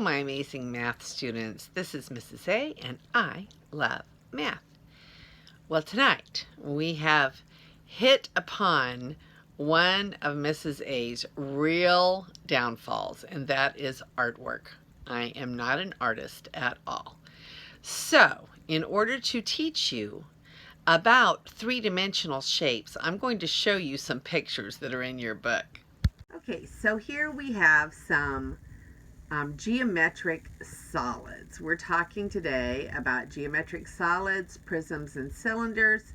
My amazing math students, this is Mrs. A and I love math. Well, tonight we have hit upon one of Mrs. A's real downfalls, and that is artwork. I am not an artist at all. So, in order to teach you about three-dimensional shapes, I'm going to show you some pictures that are in your book. Okay, so here we have some geometric solids. We're talking today about geometric solids, prisms, and cylinders.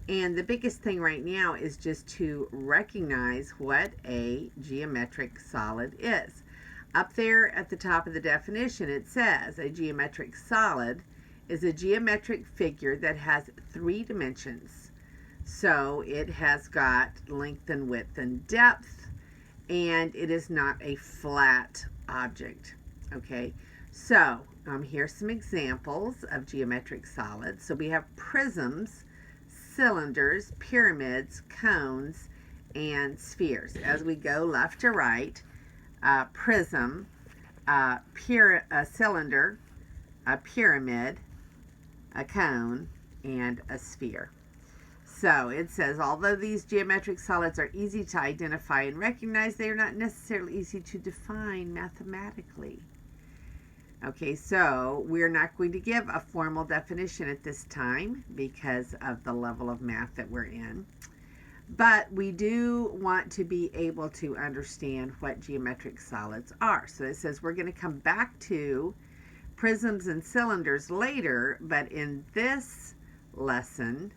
And the biggest thing right now is just to recognize what a geometric solid is. Up there at the top of the definition, it says a geometric solid is a geometric figure that has 3 dimensions. So it has got length and width and depth, and it is not a flat object. Okay, so here's some examples of geometric solids. So we have prisms, cylinders, pyramids, cones, and spheres. As we go left to right, prism, a cylinder, a pyramid, a cone, and a sphere. So it says, although these geometric solids are easy to identify and recognize, they are not necessarily easy to define mathematically. Okay, so we're not going to give a formal definition at this time because of the level of math that we're in. But we do want to be able to understand what geometric solids are. So it says we're going to come back to prisms and cylinders later, but in this lesson,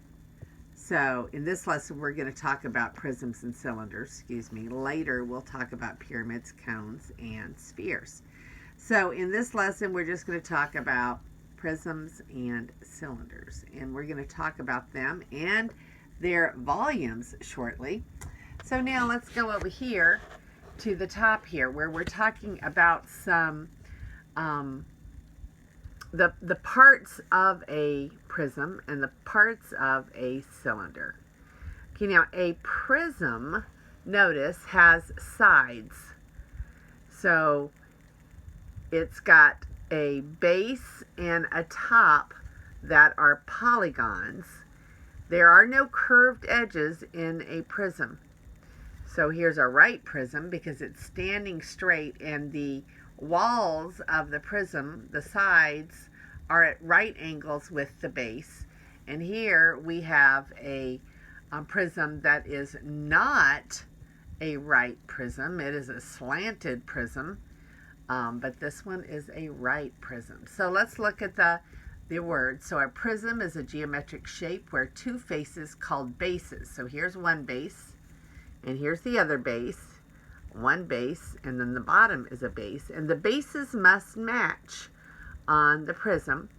we're going to talk about prisms and cylinders, Later, we'll talk about pyramids, cones, and spheres. So in this lesson, we're just going to talk about prisms and cylinders. And we're going to talk about them and their volumes shortly. So now let's go over here to the top here, where we're talking about some the parts of a prism and the parts of a cylinder. Okay, now a prism, notice, has sides. So it's got a base and a top that are polygons. There are no curved edges in a prism. So here's a right prism because it's standing straight, and the walls of the prism, the sides, are at right angles with the base. And here we have a prism that is not a right prism. It is a slanted prism, but this one is a right prism. So let's look at the words. So a prism is a geometric shape where 2 faces called bases. So here's one base, and here's the other base. One base, and then the bottom is a base, and the bases must match on the prism,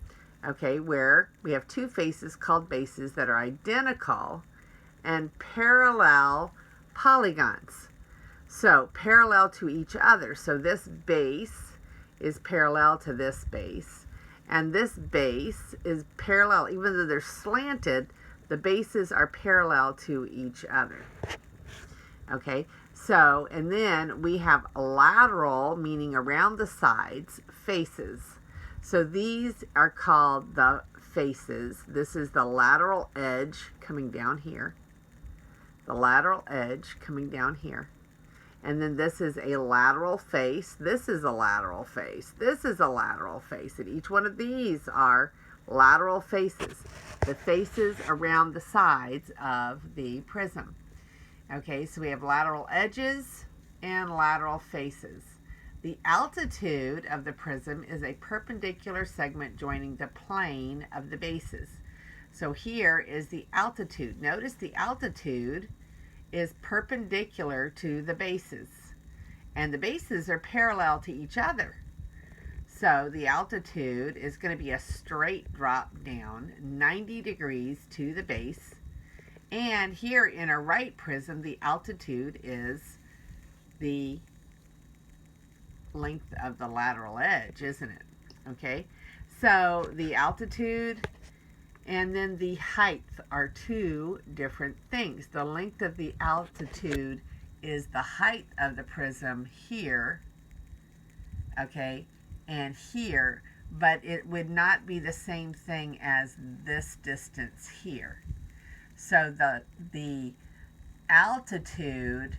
okay, where we have 2 faces called bases that are identical and parallel polygons. So parallel to each other. So this base is parallel to this base, and this base is parallel. Even though they're slanted, the bases are parallel to each other. Okay, so, and then we have lateral, meaning around the sides, faces. So these are called the faces. This is the lateral edge coming down here. The lateral edge coming down here. And then this is a lateral face. This is a lateral face. This is a lateral face. And each one of these are lateral faces. The faces around the sides of the prism. Okay, so we have lateral edges and lateral faces. The altitude of the prism is a perpendicular segment joining the plane of the bases. So here is the altitude. Notice the altitude is perpendicular to the bases, and the bases are parallel to each other. So the altitude is going to be a straight drop down 90 degrees to the base. And here in a right prism, the altitude is the length of the lateral edge, isn't it? Okay, so the altitude and then the height are 2 different things. The length of the altitude is the height of the prism here, okay, and here, but it would not be the same thing as this distance here. So the altitude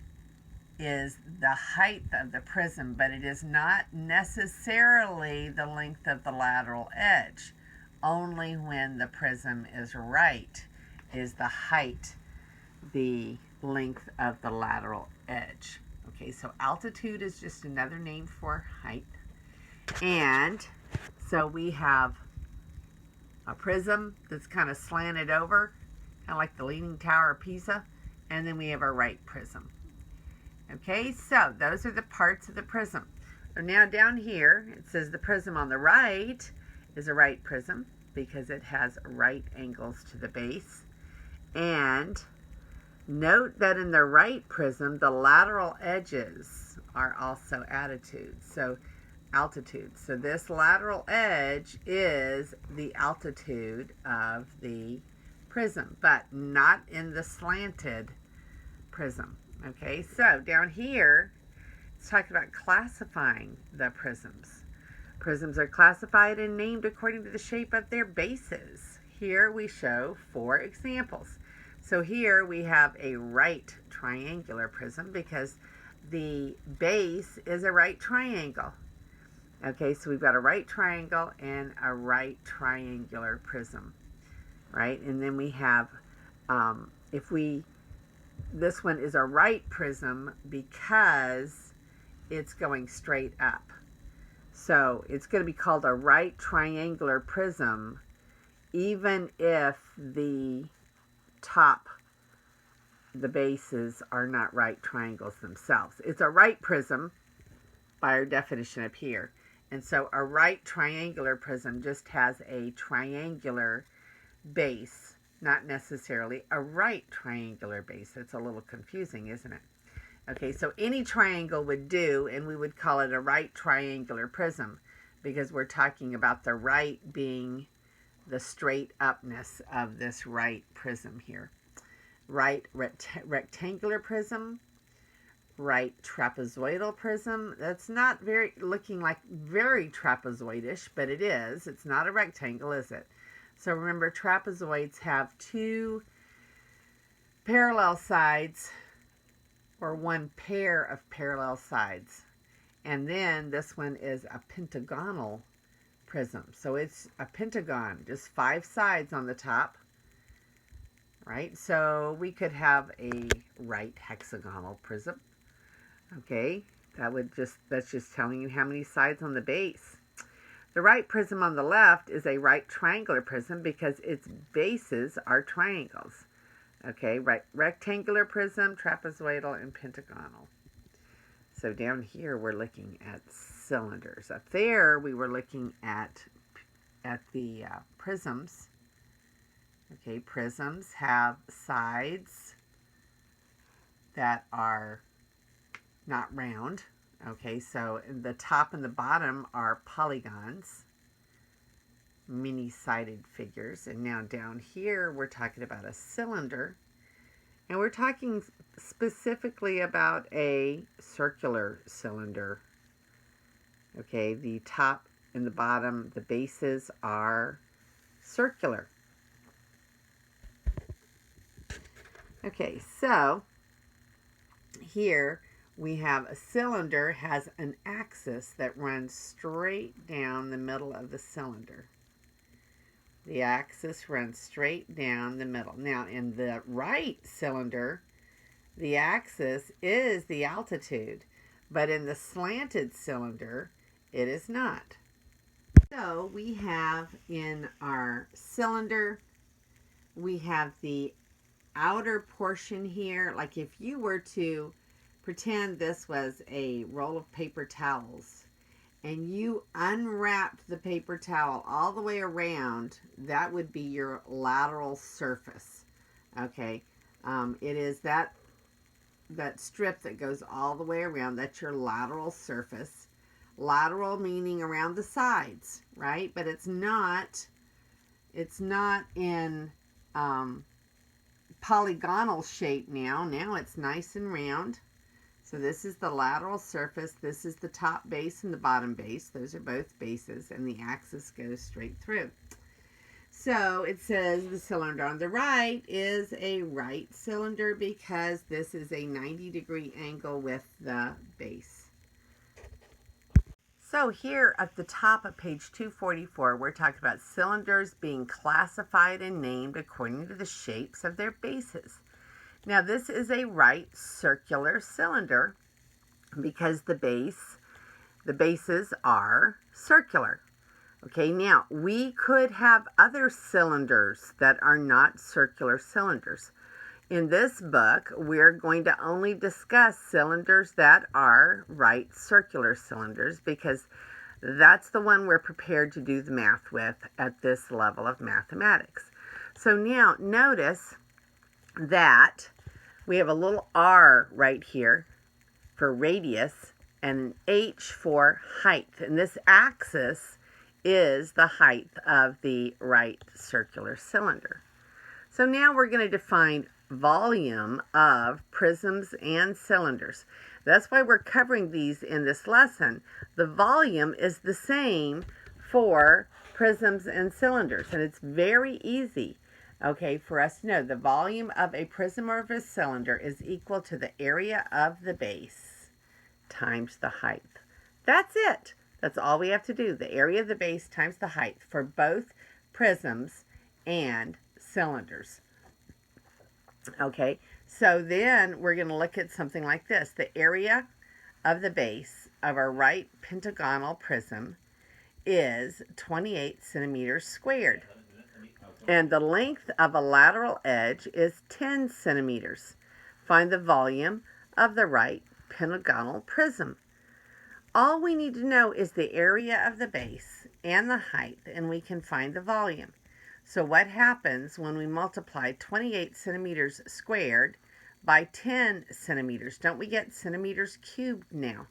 is the height of the prism, but it is not necessarily the length of the lateral edge. Only when the prism is right is the height the length of the lateral edge. Okay, so altitude is just another name for height. And so we have a prism that's kind of slanted over, kind of like the Leaning Tower of Pisa, and then we have a right prism. Okay, so those are the parts of the prism. So now down here, it says the prism on the right is a right prism because it has right angles to the base. And note that in the right prism, the lateral edges are also altitudes. So this lateral edge is the altitude of the prism, but not in the slanted prism. Okay, so down here, it's talking about classifying the prisms. Prisms are classified and named according to the shape of their bases. Here we show 4 examples. So here we have a right triangular prism because the base is a right triangle. Okay, so we've got a right triangle and a right triangular prism, right? And then we have, this one is a right prism because it's going straight up. So it's going to be called a right triangular prism even if the bases are not right triangles themselves. It's a right prism by our definition up here. And so a right triangular prism just has a triangular base, not necessarily a right triangular base. It's a little confusing, isn't it? Okay, so any triangle would do, and we would call it a right triangular prism because we're talking about the right being the straight upness of this right prism here. Right rectangular prism, right trapezoidal prism. That's not looking like very trapezoidish, but it is. It's not a rectangle, is it? So remember, trapezoids have 2 parallel sides or 1 pair of parallel sides. And then this one is a pentagonal prism. So it's a pentagon, just 5 sides on the top, right? So we could have a right hexagonal prism. Okay, that's just telling you how many sides on the base. The right prism on the left is a right triangular prism because its bases are triangles. Okay, right rectangular prism, trapezoidal, and pentagonal. So down here we're looking at cylinders. Up there we were looking at the prisms. Okay, prisms have sides that are not round. Okay, so the top and the bottom are polygons, many-sided figures. And now down here, we're talking about a cylinder. And we're talking specifically about a circular cylinder. Okay, the top and the bottom, the bases are circular. Okay, so here we have a cylinder has an axis that runs straight down the middle of the cylinder. The axis runs straight down the middle. Now, in the right cylinder, the axis is the altitude, but in the slanted cylinder, it is not. So we have in our cylinder, we have the outer portion here. Like if you were to pretend this was a roll of paper towels and you unwrapped the paper towel all the way around, that would be your lateral surface. Okay, it is that strip that goes all the way around. That's your lateral surface. Lateral meaning around the sides, right? But it's not in polygonal shape now. Now it's nice and round. So this is the lateral surface. This is the top base and the bottom base. Those are both bases, and the axis goes straight through. So it says the cylinder on the right is a right cylinder because this is a 90-degree angle with the base. So here at the top of page 244, we're talking about cylinders being classified and named according to the shapes of their bases. Now this is a right circular cylinder because the bases are circular. Okay, now we could have other cylinders that are not circular cylinders. In this book, we're going to only discuss cylinders that are right circular cylinders because that's the one we're prepared to do the math with at this level of mathematics. So now notice that we have a little r right here for radius and an h for height. And this axis is the height of the right circular cylinder. So now we're going to define volume of prisms and cylinders. That's why we're covering these in this lesson. The volume is the same for prisms and cylinders, and it's very easy, okay, for us to know. The volume of a prism or of a cylinder is equal to the area of the base times the height. That's it. That's all we have to do. The area of the base times the height for both prisms and cylinders. Okay, so then we're going to look at something like this. The area of the base of a right pentagonal prism is 28 centimeters squared. And the length of a lateral edge is 10 centimeters. Find the volume of the right pentagonal prism. All we need to know is the area of the base and the height, and we can find the volume. So what happens when we multiply 28 centimeters squared by 10 centimeters? Don't we get centimeters cubed now?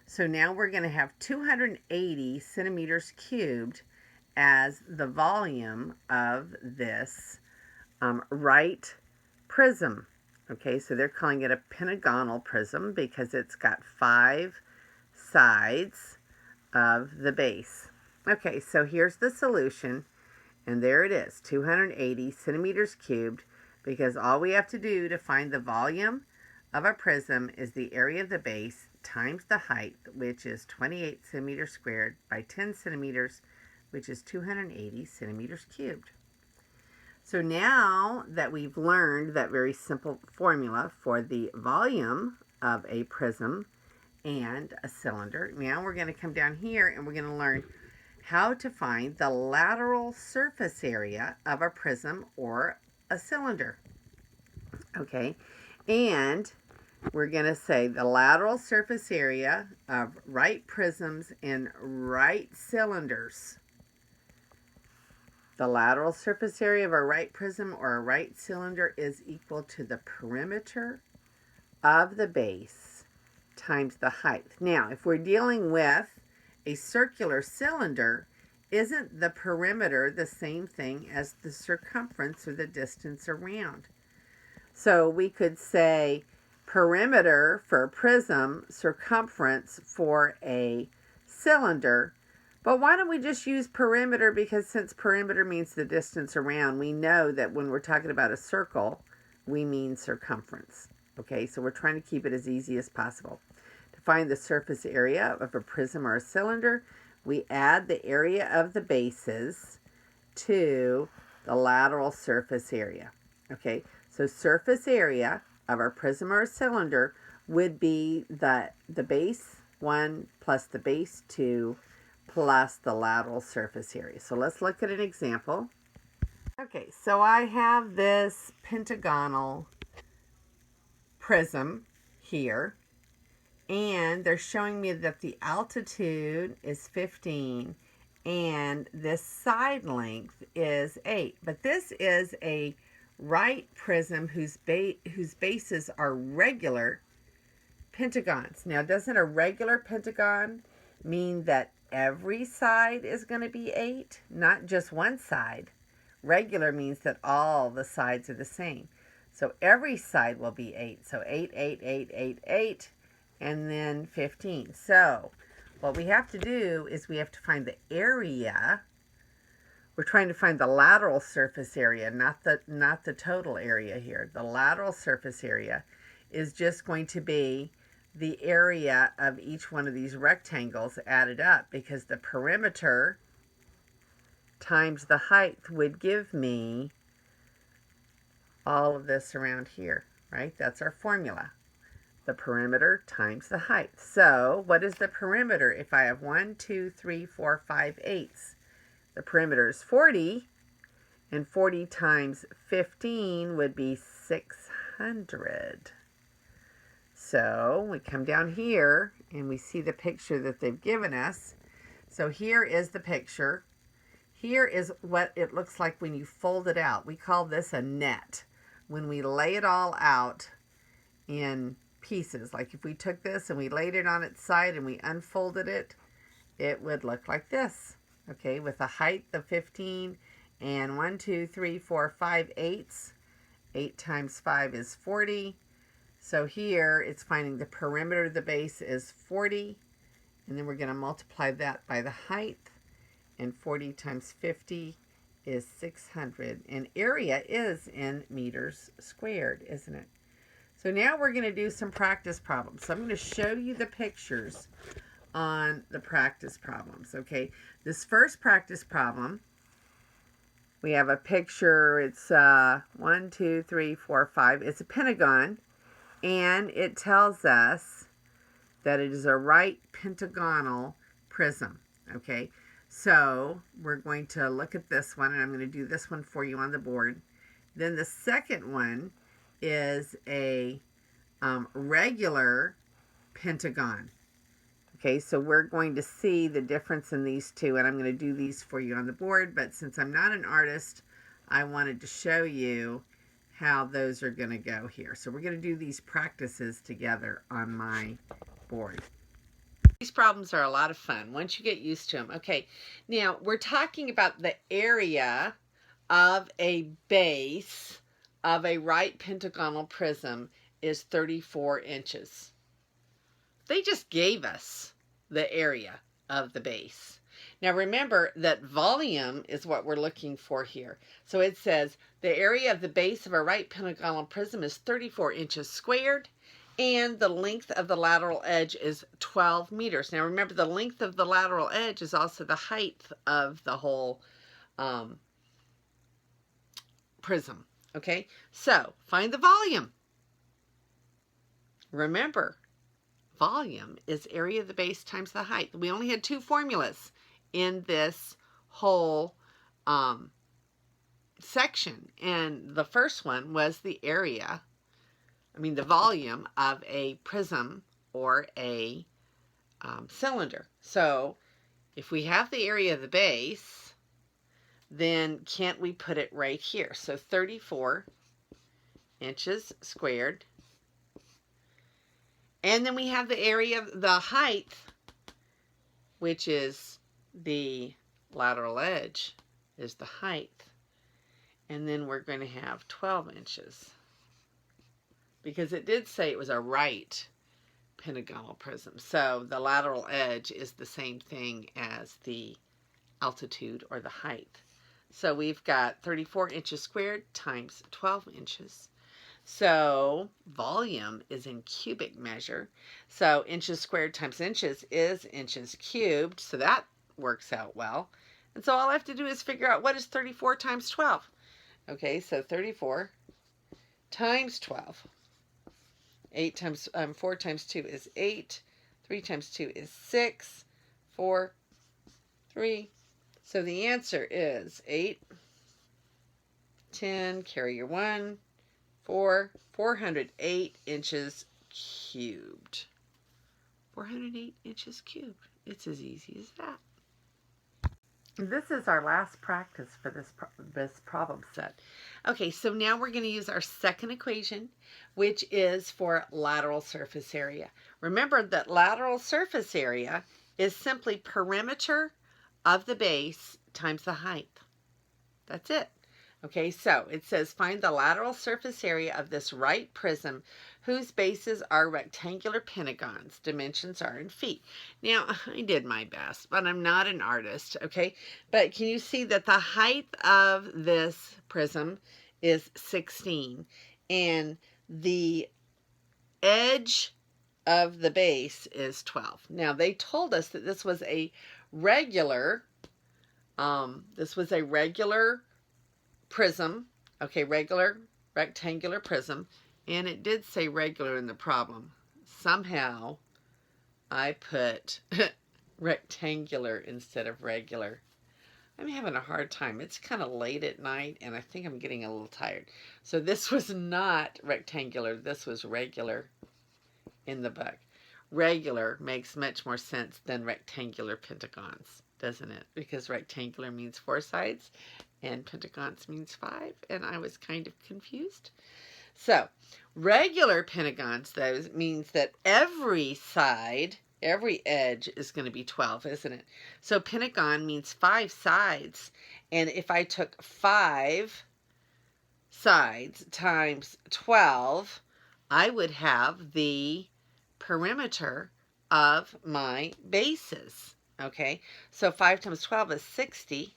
So now we're going to have 280 centimeters cubed as the volume of this right prism. Okay, so they're calling it a pentagonal prism because it's got 5 sides of the base. Okay, so here's the solution, and there it is, 280 centimeters cubed, because all we have to do to find the volume of a prism is the area of the base times the height, which is 28 centimeters squared, by 10 centimeters, which is 280 centimeters cubed. So now that we've learned that very simple formula for the volume of a prism and a cylinder, now we're going to come down here and we're going to learn how to find the lateral surface area of a prism or a cylinder. Okay, and we're going to say the lateral surface area of right prisms and right cylinders. The lateral surface area of a right prism or a right cylinder is equal to the perimeter of the base times the height. Now, if we're dealing with a circular cylinder, isn't the perimeter the same thing as the circumference or the distance around? So we could say perimeter for a prism, circumference for a cylinder. But why don't we just use perimeter? Because since perimeter means the distance around, we know that when we're talking about a circle, we mean circumference. Okay, so we're trying to keep it as easy as possible. To find the surface area of a prism or a cylinder, we add the area of the bases to the lateral surface area. Okay, so surface area of our prism or a cylinder would be the base 1 plus the base 2 plus the lateral surface area. So let's look at an example. Okay, so I have this pentagonal prism here, and they're showing me that the altitude is 15 and this side length is 8. But this is a right prism whose bases are regular pentagons. Now, doesn't a regular pentagon mean that every side is going to be 8, not just one side? Regular means that all the sides are the same. So every side will be 8. So 8, 8, 8, 8, 8. and then 15. So what we have to do is we have to find the area. We're trying to find the lateral surface area, not the total area here. The lateral surface area is just going to be the area of each one of these rectangles added up, because the perimeter times the height would give me all of this around here, right? That's our formula. The perimeter times the height. So what is the perimeter? If I have 1, 2, 3, 4, 5 eighths, the perimeter is 40, and 40 times 15 would be 600. So we come down here and we see the picture that they've given us. So here is the picture. Here is what it looks like when you fold it out. We call this a net. When we lay it all out in pieces, like if we took this and we laid it on its side and we unfolded it, it would look like this. Okay, with a height of 15 and 1, 2, 3, 4, 5 eighths. 8 times 5 is 40. So here it's finding the perimeter of the base is 40, and then we're going to multiply that by the height, and 40 times 50 is 600, and area is in meters squared, isn't it? So now we're going to do some practice problems. So I'm going to show you the pictures on the practice problems, okay? This first practice problem, we have a picture. It's 1, 2, 3, 4, 5. It's a pentagon, and it tells us that it is a right pentagonal prism, okay? So we're going to look at this one, and I'm going to do this one for you on the board. Then the second one is a regular pentagon. Okay, so we're going to see the difference in these two, and I'm going to do these for you on the board, but since I'm not an artist, I wanted to show you how those are going to go here. So we're going to do these practices together on my board. These problems are a lot of fun once you get used to them. Okay, now we're talking about the area of a base of a right pentagonal prism is 34 inches. They just gave us the area of the base. Now remember that volume is what we're looking for here. So it says the area of the base of a right pentagonal prism is 34 inches squared, and the length of the lateral edge is 12 meters. Now remember, the length of the lateral edge is also the height of the whole prism. Okay, so find the volume. Remember, volume is area of the base times the height. We only had two formulas in this whole section, and the first one was the the volume of a prism or a cylinder. So if we have the area of the base, then can't we put it right here? So 34 inches squared. And then we have the area of the height, which is the lateral edge, is the height. And then we're going to have 12 inches. Because it did say it was a right pentagonal prism. So the lateral edge is the same thing as the altitude or the height. So we've got 34 inches squared times 12 inches. So volume is in cubic measure. So inches squared times inches is inches cubed. So that works out well. And so all I have to do is figure out what is 34 times 12. Okay, so 34 times 12. 4 times 2 is 8. 3 times 2 is 6. 4, 3. So the answer is 8, 10, carry your 1, 408 inches cubed. 408 inches cubed. It's as easy as that. This is our last practice for this problem set. Okay, so now we're going to use our second equation, which is for lateral surface area. Remember that lateral surface area is simply perimeter of the base times the height. That's it. Okay, so it says find the lateral surface area of this right prism whose bases are rectangular pentagons. Dimensions are in feet. Now, I did my best, but I'm not an artist, okay? But can you see that the height of this prism is 16 and the edge of the base is 12. Now, they told us that this was a regular prism, okay, regular rectangular prism, and it did say regular in the problem. Somehow I put rectangular instead of regular. I'm having a hard time. It's kind of late at night and I think I'm getting a little tired. So this was not rectangular, this was regular in the book. Regular makes much more sense than rectangular pentagons, doesn't it? Because rectangular means 4 sides and pentagons means 5, and I was kind of confused. So, regular pentagons, though, means that every side, every edge is going to be 12, isn't it? So, pentagon means 5 sides, and if I took 5 sides times 12, I would have the perimeter of my bases, okay? So 5 times 12 is 60,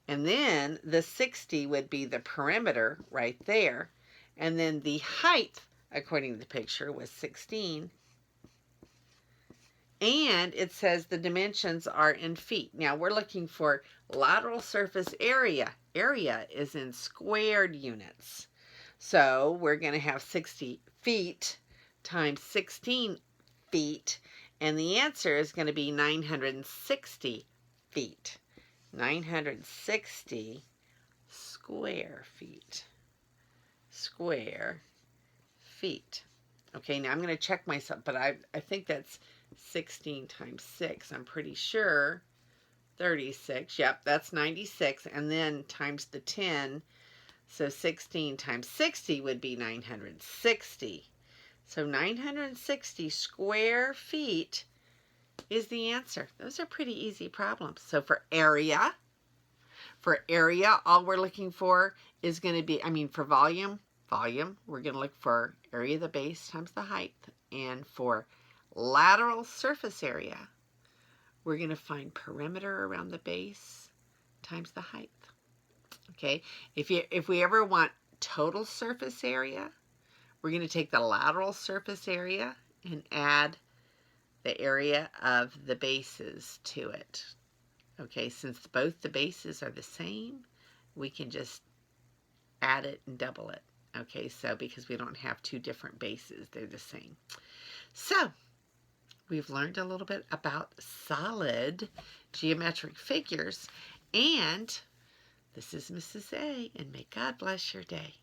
and then the 60 would be the perimeter right there, and then the height, according to the picture, was 16, and it says the dimensions are in feet. Now we're looking for lateral surface area. Area is in squared units. So we're going to have 60 feet times 16 feet, and the answer is going to be 960 feet. 960 square feet. Square feet. Okay, now I'm going to check myself, but I think that's 16 times 6. I'm pretty sure 36. Yep, that's 96. And then times the 10. So 16 times 60 would be 960. So 960 square feet is the answer. Those are pretty easy problems. So for area, all we're looking for is going to be, for volume, we're going to look for area of the base times the height. And for lateral surface area, we're going to find perimeter around the base times the height. Okay, if we ever want total surface area, we're going to take the lateral surface area and add the area of the bases to it. Okay, since both the bases are the same, we can just add it and double it. Okay, so because we don't have 2 different bases, they're the same. So, we've learned a little bit about solid geometric figures, and this is Mrs. A, and may God bless your day.